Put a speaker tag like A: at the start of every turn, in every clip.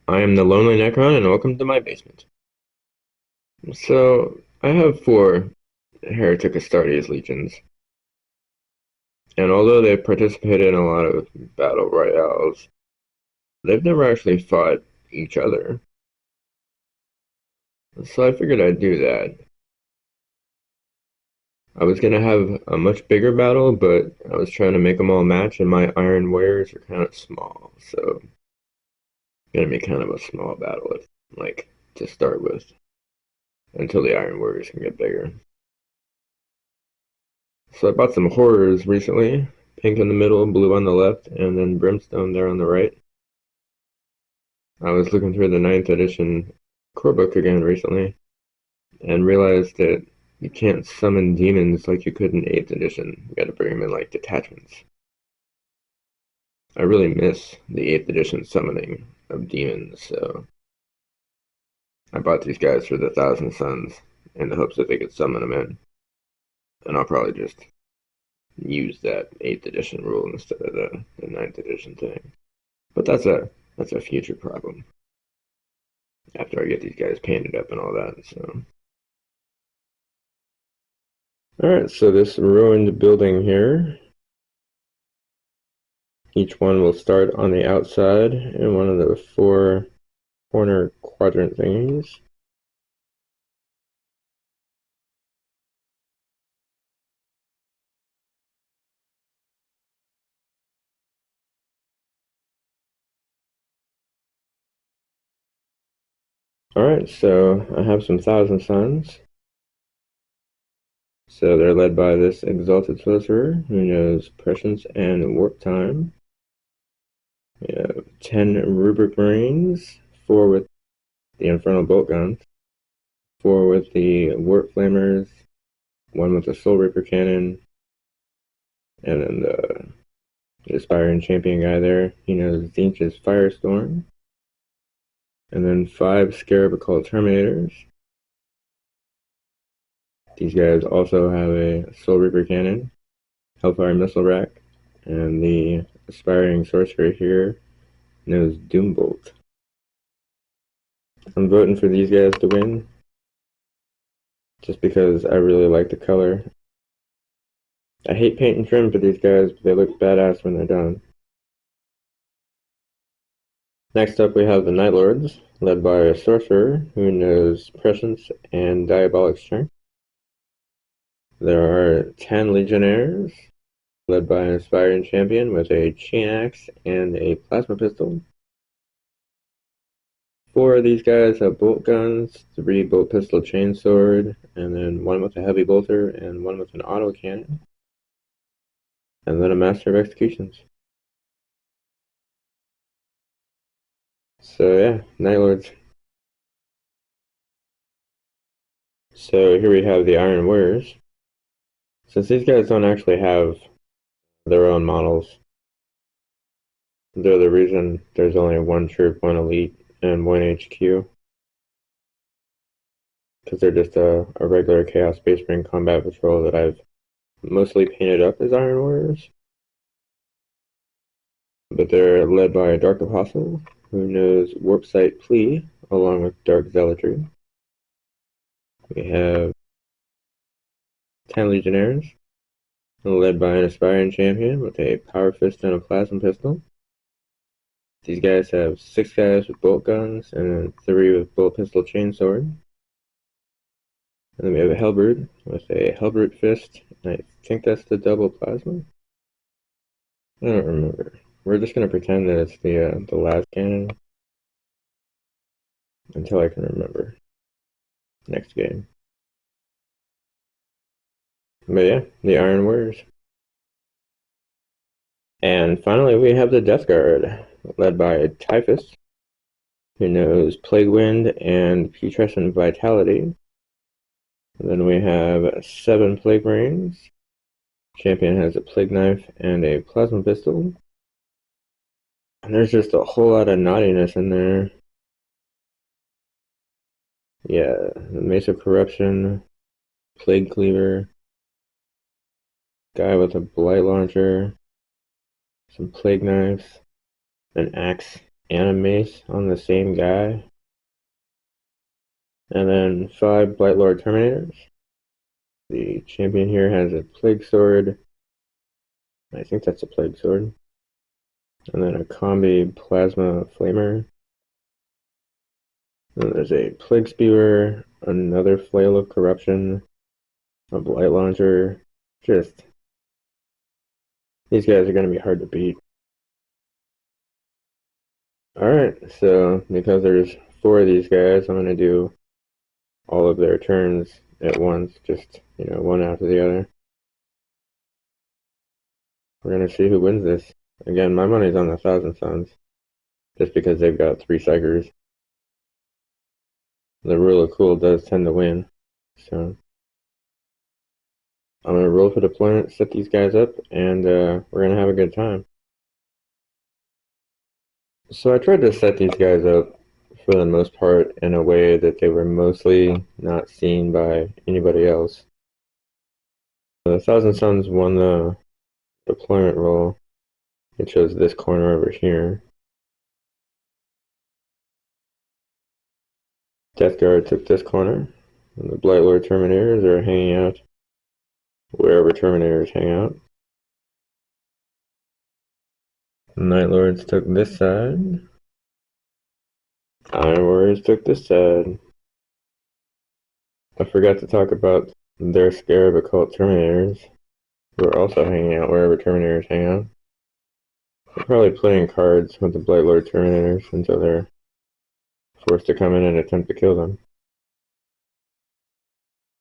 A: I am the Lonely Necron, and welcome to my basement. So, I have 4 Heretic Astartes legions, and although they've participated in a lot of battle royales, they've never actually fought each other. So I figured I'd do that. I was gonna have a much bigger battle, but I was trying to make them all match, and my Iron Warriors are kind of small, so it's gonna be kind of a small battle, to start with, until the Iron Warriors can get bigger. So I bought some horrors recently. Pink in the middle, blue on the left, and then Brimstone there on the right. I was looking through the 9th edition core book again recently and realized that you can't summon demons like you could in 8th edition. You gotta bring them in like detachments. I really miss the 8th edition summoning of demons, so I bought these guys for the Thousand Suns in the hopes that they could summon them in. And I'll probably just use that 8th edition rule instead of the 9th edition thing. But that's a future problem after I get these guys painted up and all that. So, all right. So this ruined building here, each one will start on the outside in one of the 4 corner quadrant thingies. All right. So I have some Thousand Suns. So they're led by this Exalted Sorcerer who knows Prescience and Warp Time. We have 10 Rubric Marines, 4 with the Infernal Bolt Guns, 4 with the Warp Flamers, 1 with the Soul Reaper Cannon, and then the Aspiring Champion guy there, he knows Tzeentch's Firestorm. And then 5 Scarab Occult Terminators. These guys also have a Soul Reaper Cannon, Hellfire Missile Rack, and the Aspiring Sorcerer here knows Doombolt. I'm voting for these guys to win, just because I really like the color. I hate paint and trim for these guys, but they look badass when they're done. Next up we have the Night Lords, led by a Sorcerer who knows Prescience and Diabolic Strength. There are 10 Legionnaires, led by an Aspiring Champion with a Chain Axe and a Plasma Pistol. 4 of these guys have bolt guns, 3 bolt pistol chainsword, and then 1 with a heavy bolter and 1 with an auto cannon. And then a Master of Executions. So yeah, Night Lords. So here we have the Iron Warriors. Since these guys don't actually have their own models, they're the reason there's only 1 troop, 1 elite, and 1 HQ. Because they're just a regular Chaos Space Marine combat patrol that I've mostly painted up as Iron Warriors. But they're led by a Dark Apostle who knows Warpsight Plea along with Dark Zealotry. We have 10 Legionnaires, led by an Aspiring Champion with a Power Fist and a Plasma Pistol. These guys have 6 guys with bolt guns and 3 with bolt pistol chainsword. And then we have a Hellbrute with a Hellbrute Fist, and I think that's the double plasma? I don't remember. We're just gonna pretend that it's the last cannon until I can remember. Next game. But yeah, the Iron Warriors. And finally we have the Death Guard, led by Typhus, who knows Plague Wind and Putrescent Vitality. And then we have 7 Plague Marines. Champion has a Plague Knife and a Plasma Pistol. And there's just a whole lot of naughtiness in there. Yeah, the Mace of Corruption, Plague Cleaver, guy with a Blight Launcher, some Plague Knives, an Axe, Animace on the same guy. And then 5 Blightlord Terminators. The champion here has a Plague Sword. I think that's a Plague Sword. And then a Combi Plasma Flamer. And there's a Plague Spewer, another Flail of Corruption, a Blight Launcher. Just, these guys are going to be hard to beat. Alright, so because there's 4 of these guys, I'm going to do all of their turns at once, just, one after the other. We're going to see who wins this. Again, my money's on the Thousand Suns, just because they've got 3 Psychers. The Rule of Cool does tend to win, so I'm going to roll for deployment, set these guys up, and we're going to have a good time. So I tried to set these guys up for the most part in a way that they were mostly not seen by anybody else. The Thousand Suns won the deployment roll. It shows this corner over here. Death Guard took this corner, and the Blightlord Terminators are hanging out wherever Terminators hang out. The Night Lords took this side. Iron Warriors took this side. I forgot to talk about their Scarab Occult Terminators, who are also hanging out wherever Terminators hang out. They're probably playing cards with the Blightlord Terminators until they're forced to come in and attempt to kill them.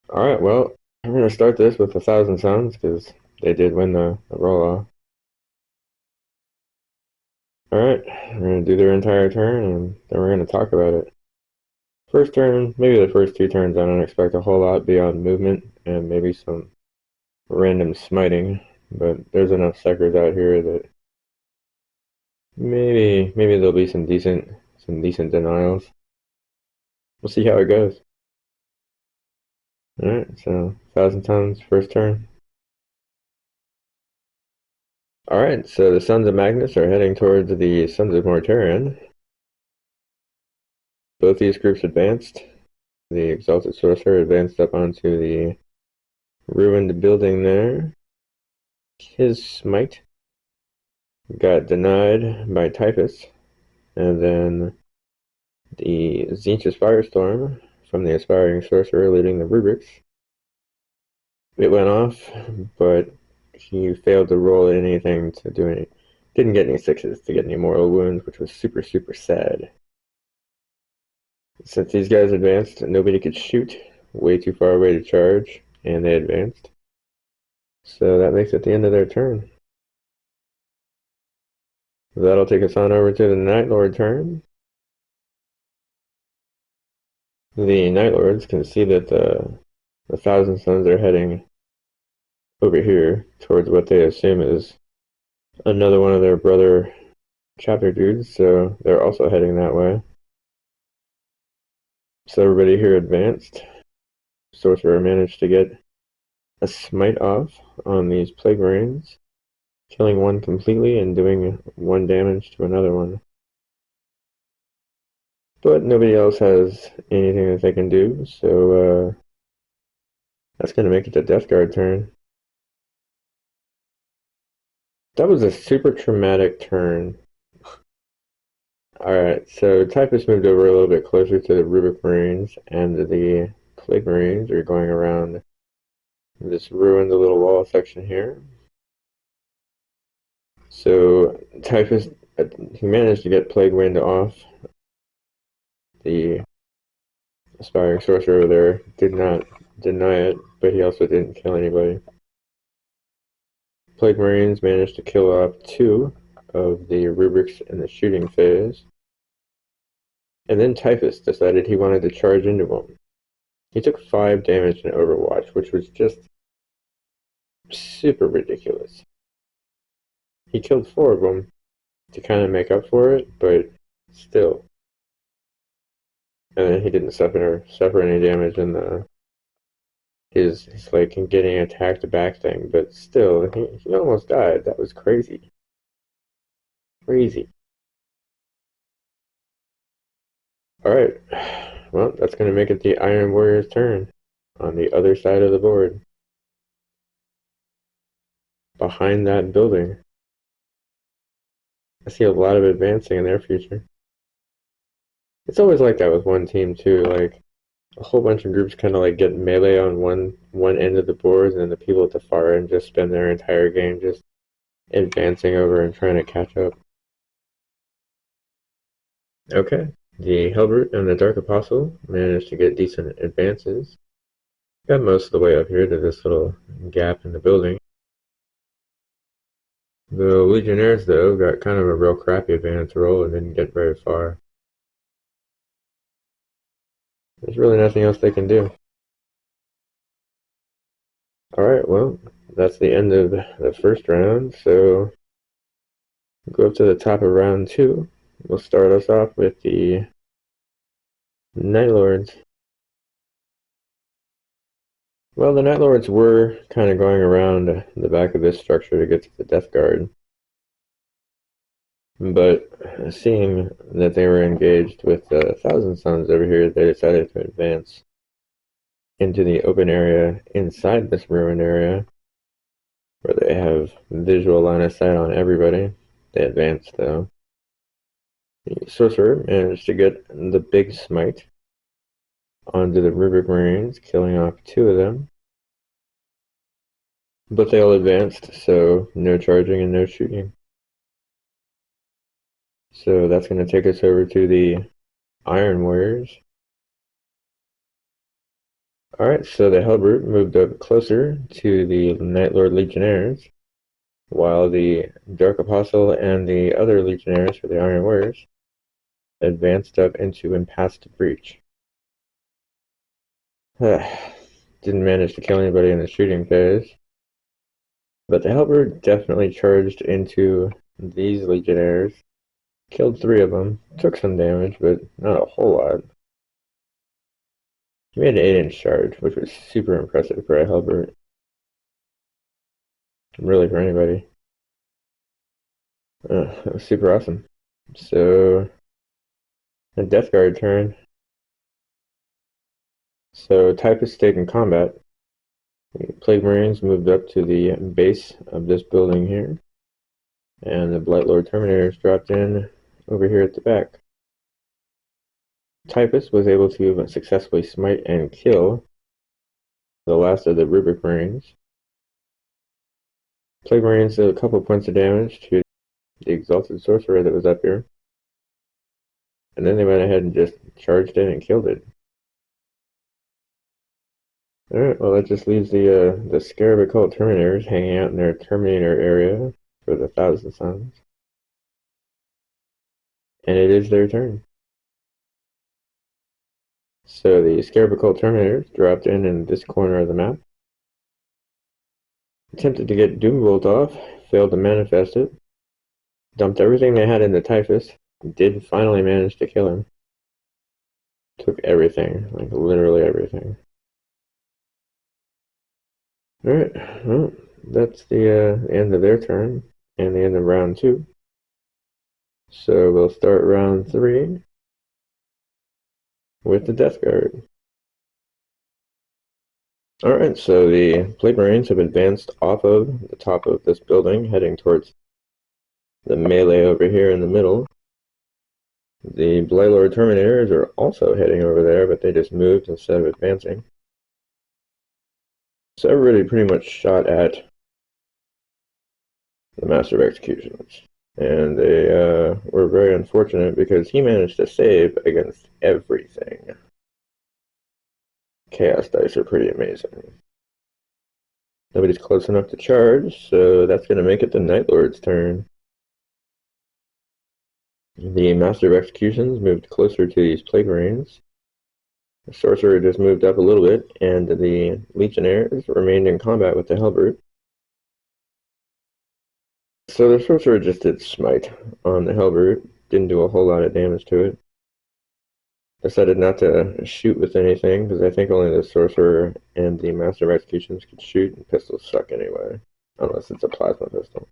A: Alright, well, I'm going to start this with the Thousand Suns, because they did win the roll-off. Alright, we're going to do their entire turn, and then we're going to talk about it. First turn, maybe the first 2 turns, I don't expect a whole lot beyond movement, and maybe some random smiting, but there's enough suckers out here that maybe there'll be some decent denials. We'll see how it goes. Alright, so Thousand Suns, first turn. Alright, so the Sons of Magnus are heading towards the Sons of Mortarion. Both these groups advanced. The Exalted Sorcerer advanced up onto the ruined building there. His smite got denied by Typhus, and then the Tzeentch Firestorm from the Aspiring Sorcerer leading the Rubrics. It went off, but he failed to roll anything to do any. Didn't get any 6s to get any mortal wounds, which was super sad. Since these guys advanced, nobody could shoot. Way too far away to charge, and they advanced. So that makes it the end of their turn. That'll take us on over to the Night Lord turn. The Night Lords can see that the Thousand Suns are heading over here towards what they assume is another one of their brother chapter dudes, so they're also heading that way. So everybody here advanced. Sorcerer managed to get a smite off on these Plague Marines, killing one completely and doing 1 damage to another one. But nobody else has anything that they can do, so that's going to make it the Death Guard turn. That was a super traumatic turn. Alright, so Typhus moved over a little bit closer to the Rubric Marines, and the Plague Marines are going around this ruined little wall section here. So Typhus, he managed to get Plague Wind off. The Aspiring Sorcerer over there did not deny it, but he also didn't kill anybody. Plague Marines managed to kill off 2 of the Rubrics in the shooting phase. And then Typhus decided he wanted to charge into him. He took 5 damage in Overwatch, which was just super ridiculous. He killed 4 of them to kind of make up for it, but still. And then he didn't suffer any damage in his like getting attacked back thing, but still, he almost died. That was crazy. Crazy. Alright, well, that's going to make it the Iron Warrior's turn on the other side of the board. Behind that building. I see a lot of advancing in their future. It's always like that with one team too, like a whole bunch of groups kind of like get melee on one end of the board, and then the people at the far end just spend their entire game just advancing over and trying to catch up. Okay, the Hellbrute and the Dark Apostle managed to get decent advances. Got most of the way up here to this little gap in the building. The Legionnaires, though, got kind of a real crappy advance roll and didn't get very far. There's really nothing else they can do. Alright, well, that's the end of the first round, so go up to the top of round 2. We'll start us off with the Night Lords. Well, the Night Lords were kind of going around the back of this structure to get to the Death Guard. But seeing that they were engaged with the Thousand Suns over here, they decided to advance into the open area inside this ruined area, where they have visual line of sight on everybody. They advanced, though. The Sorcerer managed to get the big smite onto the Rubric Marines, killing off 2 of them. But they all advanced, so no charging and no shooting. So that's going to take us over to the Iron Warriors. Alright, so the Hellbrute moved up closer to the Night Lord Legionnaires, while the Dark Apostle and the other Legionnaires for the Iron Warriors advanced up into and past the breach. Didn't manage to kill anybody in the shooting phase, but the Hellbrute definitely charged into these Legionnaires, killed 3 of them, took some damage, but not a whole lot. He made an 8-inch charge, which was super impressive for a Hellbrute. Really, for anybody. That was super awesome. So, a Death Guard turn. So, Typhus stayed in combat. The Plague Marines moved up to the base of this building here. And the Blightlord Terminators dropped in over here at the back. Typhus was able to successfully smite and kill the last of the Rubric Marines. Plague Marines did a couple points of damage to the Exalted Sorcerer that was up here. And then they went ahead and just charged in and killed it. Alright, well that just leaves the Scarab Occult Terminators hanging out in their Terminator area for the Thousand Suns. And it is their turn. So the Scarab Occult Terminators dropped in this corner of the map. Attempted to get Doombolt off, failed to manifest it. Dumped everything they had into Typhus, did finally manage to kill him. Took everything, like literally everything. Alright, well, that's the end of their turn, and the end of round 2. So we'll start round 3 with the Death Guard. Alright, so the Plague Marines have advanced off of the top of this building, heading towards the melee over here in the middle. The Blightlord Terminators are also heading over there, but they just moved instead of advancing. So everybody pretty much shot at the Master of Executions. And they were very unfortunate because he managed to save against everything. Chaos dice are pretty amazing. Nobody's close enough to charge, so that's going to make it the Night Lord's turn. The Master of Executions moved closer to these Plague Marines. The Sorcerer just moved up a little bit, and the Legionnaires remained in combat with the Hellbrute. So the Sorcerer just did Smite on the Hellbrute, didn't do a whole lot of damage to it. Decided not to shoot with anything, because I think only the Sorcerer and the Master of Executions could shoot, and pistols suck anyway, unless it's a plasma pistol.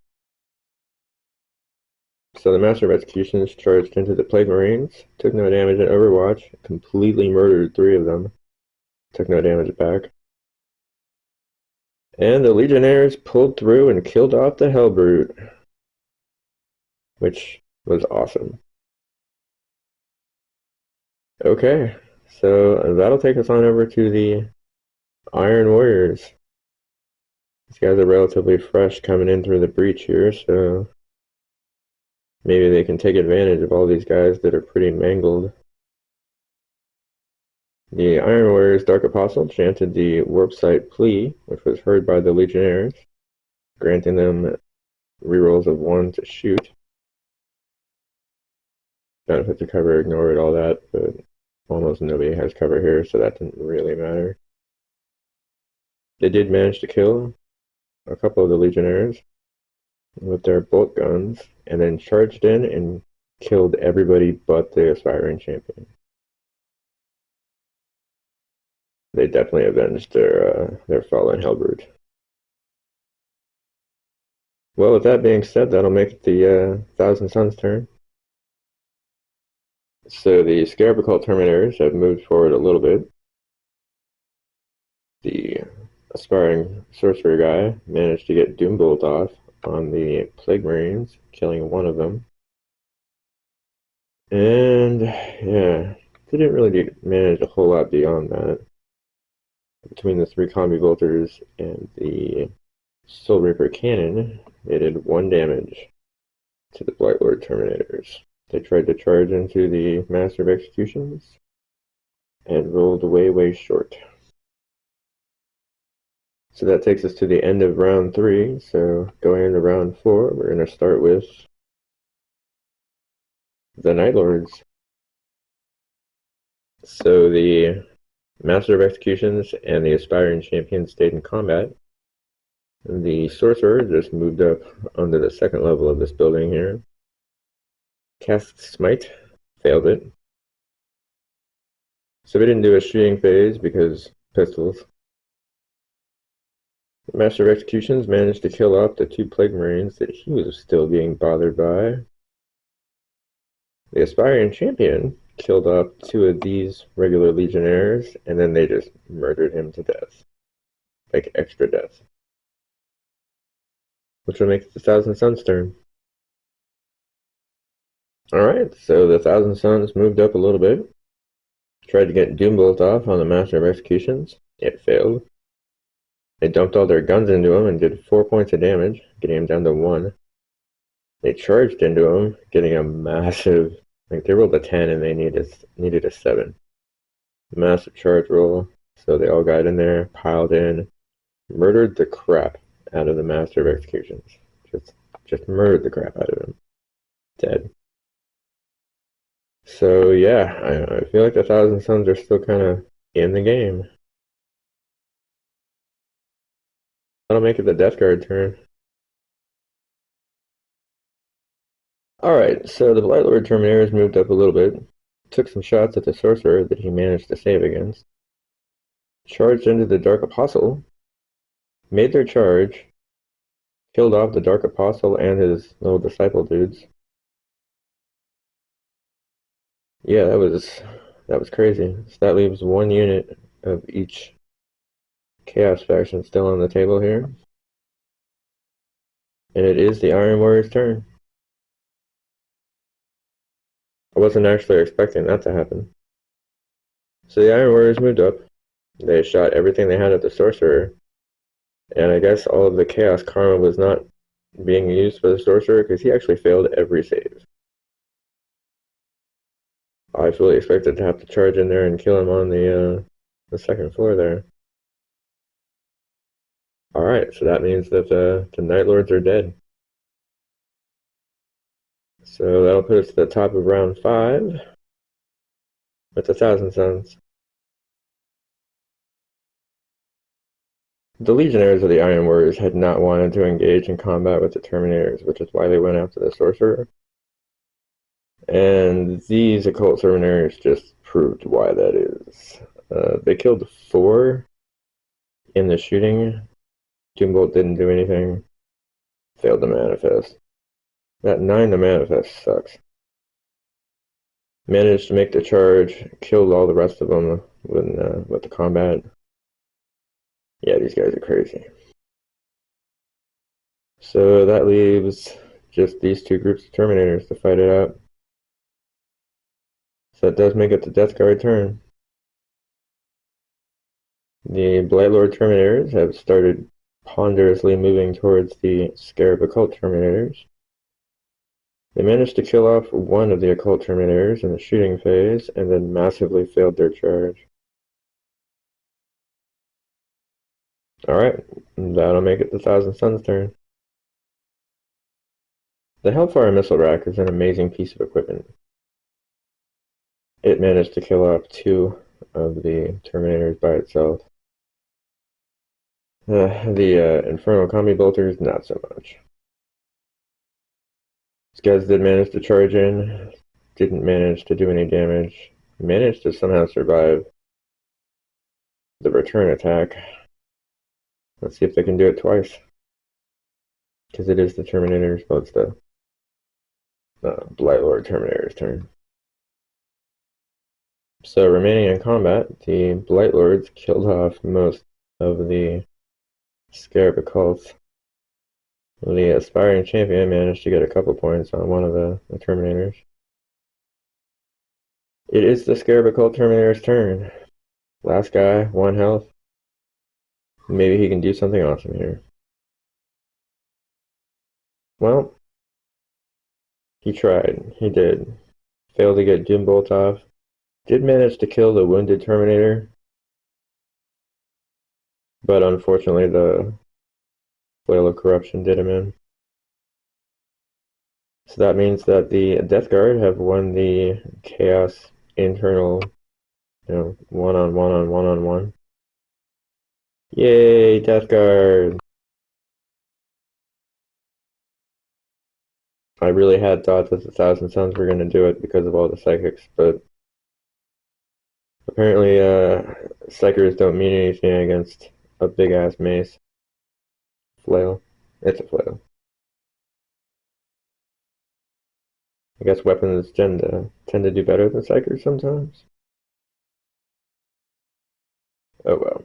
A: So the Master of Executions charged into the Plague Marines, took no damage in Overwatch, completely murdered 3 of them, took no damage back. And the Legionnaires pulled through and killed off the Hellbrute, which was awesome. Okay, so that'll take us on over to the Iron Warriors. These guys are relatively fresh coming in through the breach here, so maybe they can take advantage of all these guys that are pretty mangled. The Iron Warriors' Dark Apostle chanted the Warp Sight Plea, which was heard by the Legionnaires, granting them rerolls of 1 to shoot. Benefit to cover, ignored all that, but almost nobody has cover here, so that didn't really matter. They did manage to kill a couple of the Legionnaires with their bolt guns, and then charged in and killed everybody but the Aspiring Champion. They definitely avenged their fallen Hellbrute. Well, with that being said, that'll make it the Thousand Suns' turn. So the Scarab Occult Terminators have moved forward a little bit. The Aspiring Sorcerer guy managed to get Doombolt off on the Plague Marines, killing 1 of them. And yeah, they didn't really manage a whole lot beyond that. Between the 3 Combi Bolters and the Soul Reaper Cannon, they did 1 damage to the Blight Lord Terminators. They tried to charge into the Master of Executions and rolled way short. So that takes us to the end of round 3. So going into round 4, we're going to start with the Night Lords. So the Master of Executions and the Aspiring Champion stayed in combat. The Sorcerer just moved up onto the 2nd level of this building here. Cast Smite, failed it. So we didn't do a shooting phase because pistols. The Master of Executions managed to kill off the 2 Plague Marines that he was still being bothered by. The Aspiring Champion killed off 2 of these regular Legionnaires, and then they just murdered him to death. Like extra death. Which will make it the Thousand Suns' turn. Alright, so the Thousand Suns moved up a little bit. Tried to get Doombolt off on the Master of Executions. It failed. They dumped all their guns into him and did 4 points of damage, getting him down to 1. They charged into him, getting a massive... Like, they rolled a 10 and they needed a 7. Massive charge roll. So they all got in there, piled in, murdered the crap out of the Master of Executions. Just murdered the crap out of him. Dead. So yeah, I feel like the Thousand Suns are still kind of in the game. That'll make it the Death Guard turn. Alright, so the Blight Lord Terminators moved up a little bit, took some shots at the Sorcerer that he managed to save against, charged into the Dark Apostle, made their charge, killed off the Dark Apostle and his little disciple dudes. Yeah, that was crazy. So that leaves 1 unit of each Chaos faction still on the table here. And it is the Iron Warriors' turn. I wasn't actually expecting that to happen. So the Iron Warriors moved up. They shot everything they had at the Sorcerer. And I guess all of the Chaos Karma was not being used for the Sorcerer because he actually failed every save. I fully expected to have to charge in there and kill him on the 2nd floor there. Alright, so that means that the Night Lords are dead. So that'll put us to the top of round 5 with the Thousand Suns. The Legionnaires of the Iron Warriors had not wanted to engage in combat with the Terminators, which is why they went after the Sorcerer. And these Occult Terminators just proved why that is. They killed 4 in the shooting. Doombolt didn't do anything. Failed to manifest. That 9 to manifest sucks. Managed to make the charge, killed all the rest of them with the combat. Yeah, these guys are crazy. So that leaves just these two groups of Terminators to fight it out. So that does make it the Death Guard turn. The Blightlord Terminators have started ponderously moving towards the Scarab Occult Terminators. They managed to kill off one of the Occult Terminators in the shooting phase, and then massively failed their charge. Alright, that'll make it the Thousand Suns turn. The Hellfire Missile Rack is an amazing piece of equipment. It managed to kill off 2 of the Terminators by itself. The Infernal Combi Bolters, not so much. These guys did manage to charge in, didn't manage to do any damage, managed to somehow survive the return attack. Let's see if they can do it twice. Because it is the Terminator's, well, it's the Blightlord Terminator's turn. So remaining in combat, the Blightlords killed off most of the Scarab Occults. The Aspiring Champion managed to get a couple points on one of the Terminators. It is the Scarab Occult Terminator's turn. Last guy, 1 health. Maybe he can do something awesome here. Well, he tried. He did. Failed to get Doombolt off. Did manage to kill the wounded Terminator. But unfortunately the Flail of Corruption did him in. So that means that the Death Guard have won the Chaos internal, one-on-one. Yay, Death Guard! I really had thought that the Thousand Suns were going to do it because of all the Psychics, but apparently Psychers don't mean anything against a big-ass mace. Flail. It's a flail. I guess weapons tend to do better than Psychers sometimes. Oh well.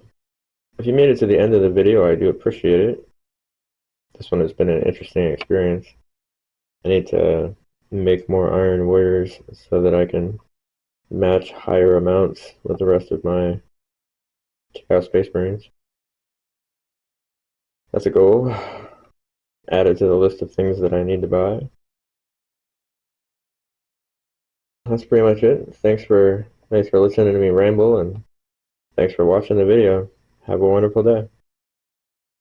A: If you made it to the end of the video, I do appreciate it. This one has been an interesting experience. I need to make more Iron Warriors so that I can match higher amounts with the rest of my Chaos Space Marines. That's a goal. Add it to the list of things that I need to buy. That's pretty much it. Thanks for listening to me ramble, and thanks for watching the video. Have a wonderful day.